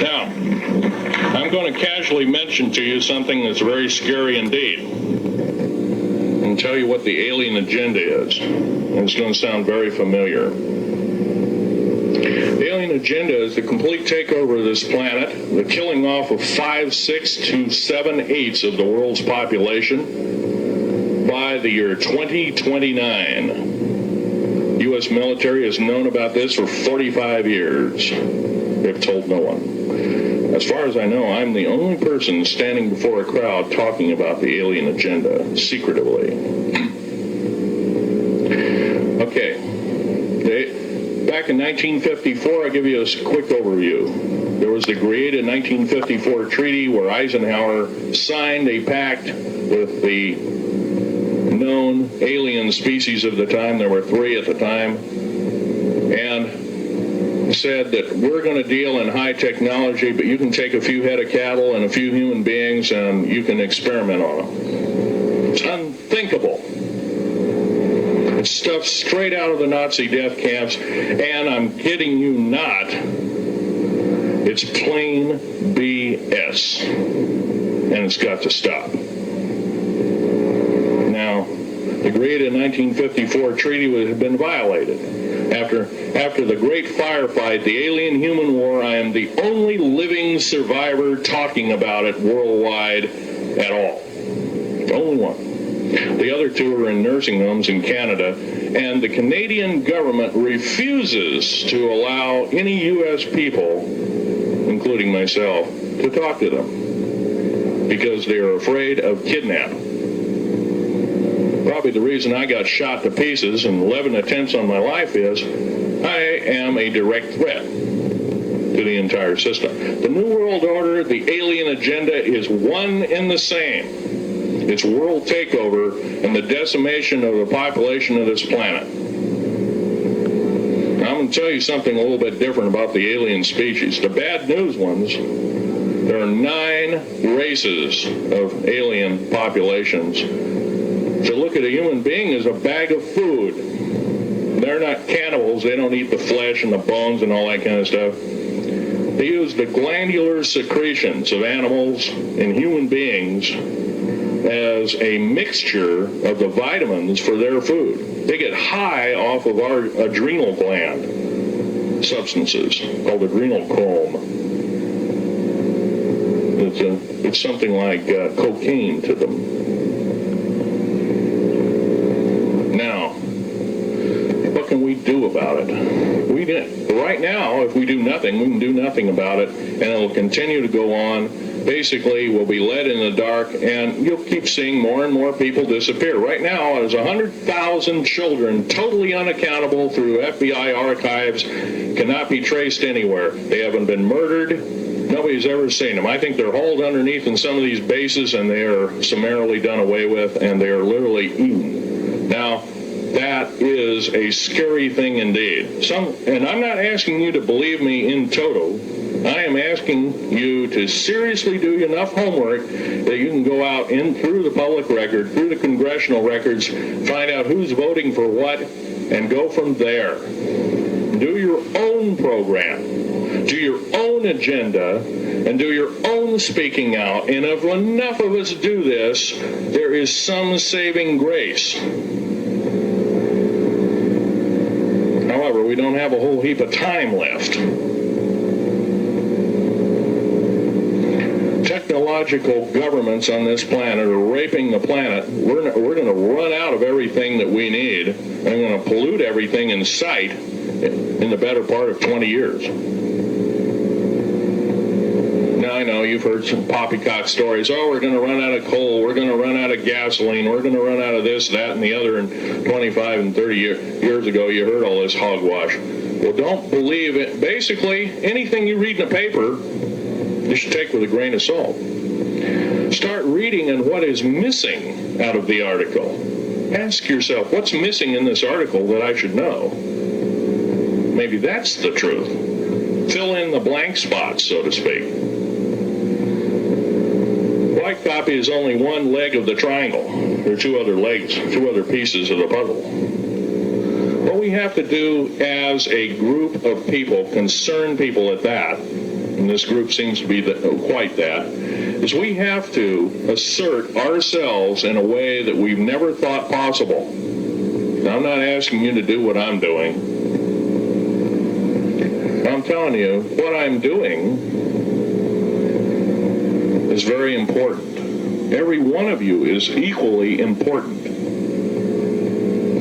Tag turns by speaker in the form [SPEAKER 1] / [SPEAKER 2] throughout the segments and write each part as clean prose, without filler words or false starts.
[SPEAKER 1] Now, I'm going to casually mention to you something that's very scary indeed, and tell you what the alien agenda is. And it's going to sound very familiar. The alien agenda is the complete takeover of this planet, the killing off of 5, 6 to 7 eighths of the world's population by the year 2029. The U.S. military has known about this for 45 years. They've told no one. As far as I know, I'm the only person standing before a crowd talking about the alien agenda secretively. Okay. Back in 1954, I'll give you a quick overview. There was the created 1954 treaty where Eisenhower signed a pact with the known alien species of the time. There were 3 at the time. And said that we're going to deal in high technology, but you can take a few head of cattle and a few human beings and you can experiment on them. It's unthinkable. It's stuff straight out of the Nazi death camps, and I'm kidding you not. It's plain BS, and it's got to stop. Now, the created 1954 treaty had been violated. After the great firefight, the alien-human war, I am the only living survivor talking about it worldwide at all. The only one. The other 2 are in nursing homes in Canada, and the Canadian government refuses to allow any U.S. people, including myself, to talk to them because they are afraid of kidnapping. Probably the reason I got shot to pieces and 11 attempts on my life is I am a direct threat to the entire system. The New World Order, the alien agenda is one and the same. It's world takeover and the decimation of the population of this planet. Now, I'm going to tell you something a little bit different about the alien species. The bad news ones, there are 9 races of alien populations. To look at a human being as a bag of food. They're not cannibals. They don't eat the flesh and the bones and all that kind of stuff. They use the glandular secretions of animals and human beings as a mixture of the vitamins for their food. They get high off of our adrenal gland substances called adrenal chrome. It's something like cocaine to them. What can we do about it? Right now, if we do nothing, we can do nothing about it, and it'll continue to go on. Basically, we'll be led in the dark, and you'll keep seeing more and more people disappear. Right now, there's 100,000 children totally unaccountable through FBI archives, cannot be traced anywhere. They haven't been murdered. Nobody's ever seen them. I think they're hauled underneath in some of these bases, and they are summarily done away with, and they are literally eaten. Now, that is a scary thing indeed. And I'm not asking you to believe me in toto. I am asking you to seriously do enough homework that you can go out in through the public record, through the congressional records, find out who's voting for what, and go from there. Do your own program. Do your own agenda, and do your own speaking out. And if enough of us do this, there is some saving grace. However, we don't have a whole heap of time left. Technological governments on this planet are raping the planet. We're going to run out of everything that we need. And we're going to pollute everything in sight in the better part of 20 years. Now, I know you've heard some poppycock stories. Oh, we're going to run out of coal. We're going to run out of gasoline. We're going to run out of this, that, and the other. And 25 and 30 years ago, you heard all this hogwash. Well, don't believe it. Basically, anything you read in a paper, you should take with a grain of salt. Start reading on what is missing out of the article. Ask yourself, what's missing in this article that I should know? Maybe that's the truth. Fill in the blank spots, so to speak. White copy is only one leg of the triangle. There are 2 other legs, 2 other pieces of the puzzle. What we have to do as a group of people, concerned people at that, and this group seems to be quite that, is we have to assert ourselves in a way that we've never thought possible. Now, I'm not asking you to do what I'm doing. I'm telling you, what I'm doing is very important. Every one of you is equally important.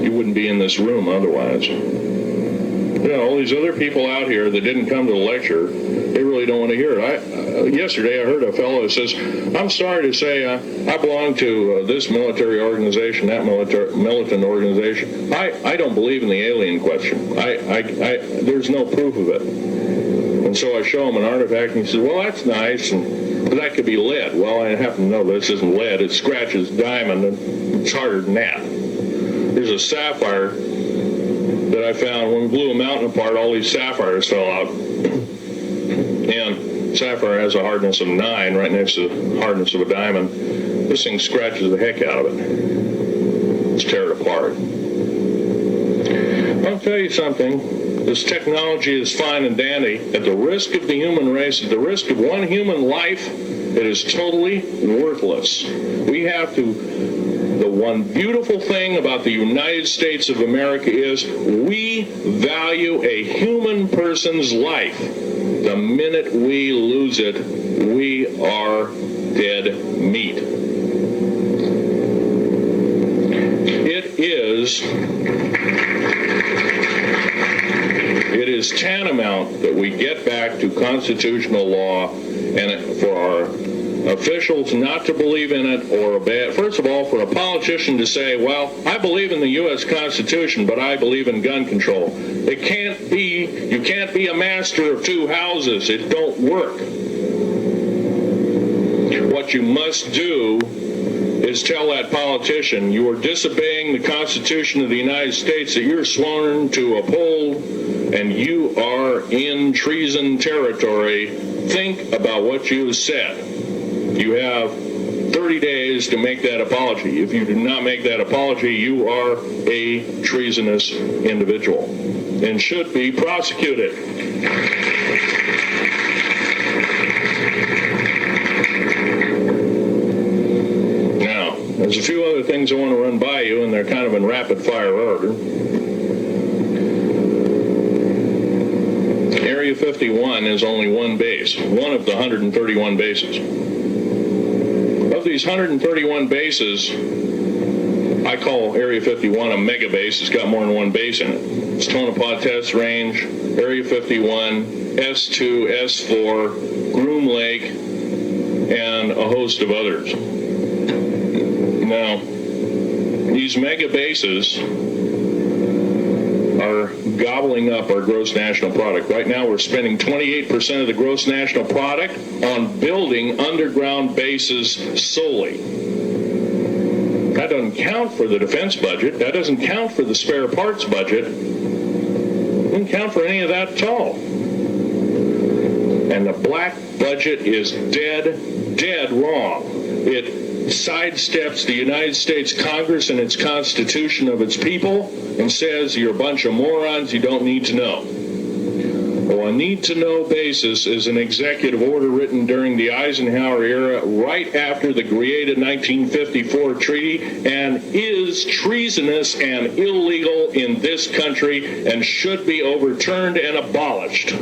[SPEAKER 1] You wouldn't be in this room otherwise. You know, all these other people out here that didn't come to the lecture, they really don't want to hear it. Yesterday I heard a fellow who says, I'm sorry to say I belong to this military organization, that militant organization. I don't believe in the alien question. There's no proof of it. And so I show him an artifact, and he says, well, that's nice, but that could be lead. Well, I happen to know this isn't lead. It scratches diamond, and it's harder than that. There's a sapphire that I found when we blew a mountain apart. All these sapphires fell out, and sapphire has a hardness of 9 right next to the hardness of a diamond. This thing scratches the heck out of it. Let's tear it apart. I'll tell you something. This technology is fine and dandy. At the risk of the human race, at the risk of one human life, it is totally worthless. We have to. The one beautiful thing about the United States of America is we value a human person's life. The minute we lose it, we are dead meat. It is tantamount that we get back to constitutional law, and for our officials not to believe in it or obey it. First of all, for a politician to say, well, I believe in the U.S. Constitution, but I believe in gun control. You can't be a master of two houses. It don't work. What you must do is tell that politician you are disobeying the Constitution of the United States that you're sworn to uphold, and you are in treason territory. Think about what you have said. You have 30 days to make that apology. If you do not make that apology, you are a treasonous individual and should be prosecuted. Now, there's a few other things I want to run by you, and they're kind of in rapid fire order. Area 51 is only one base, one of the 131 bases. Of these 131 bases, I call Area 51 a mega base. It's got more than one base in it. It's Tonopah Test Range, Area 51, S2, S4, Groom Lake, and a host of others. Now, these mega bases are gobbling up our gross national product. Right now we're spending 28% of the gross national product on building underground bases solely. That doesn't count for the defense budget. That doesn't count for the spare parts budget. It doesn't count for any of that at all. And the black budget is dead wrong. It sidesteps the United States Congress and its Constitution of its people and says you're a bunch of morons you don't need to know. Well, a need-to-know basis is an executive order written during the Eisenhower era right after the created 1954 treaty and is treasonous and illegal in this country and should be overturned and abolished.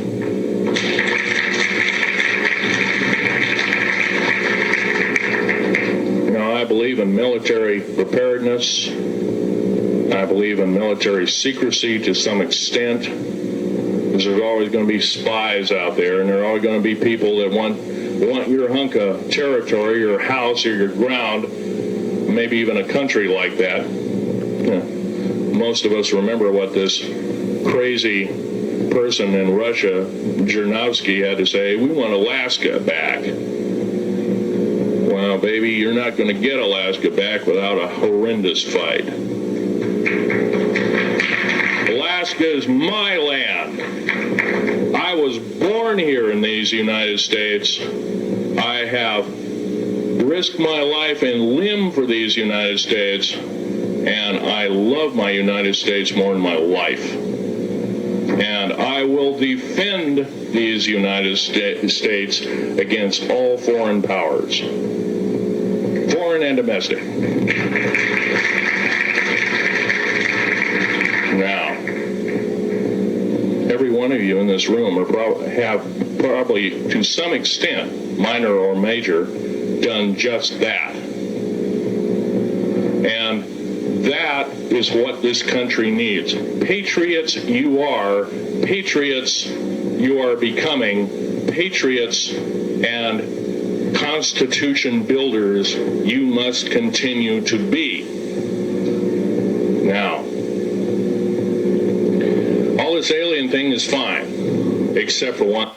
[SPEAKER 1] I believe in military preparedness. I believe in military secrecy to some extent, because there's always going to be spies out there, and there are always going to be people that want your hunk of territory, your house, or your ground, maybe even a country like that. Most of us remember what this crazy person in Russia, Zhirinovsky, had to say. We want Alaska back. Well, baby, you're not going to get Alaska back without a horrendous fight. Alaska is my land. I was born here in these United States. I have risked my life and limb for these United States. and I love my United States more than my life. And I will defend these United States against all foreign powers, foreign and domestic. Now, every one of you in this room have probably, to some extent, minor or major, done just that. And that is what this country needs. Patriots you are, patriots you are becoming, patriots and Constitution builders you must continue to be. Now, all this alien thing is fine, except for one.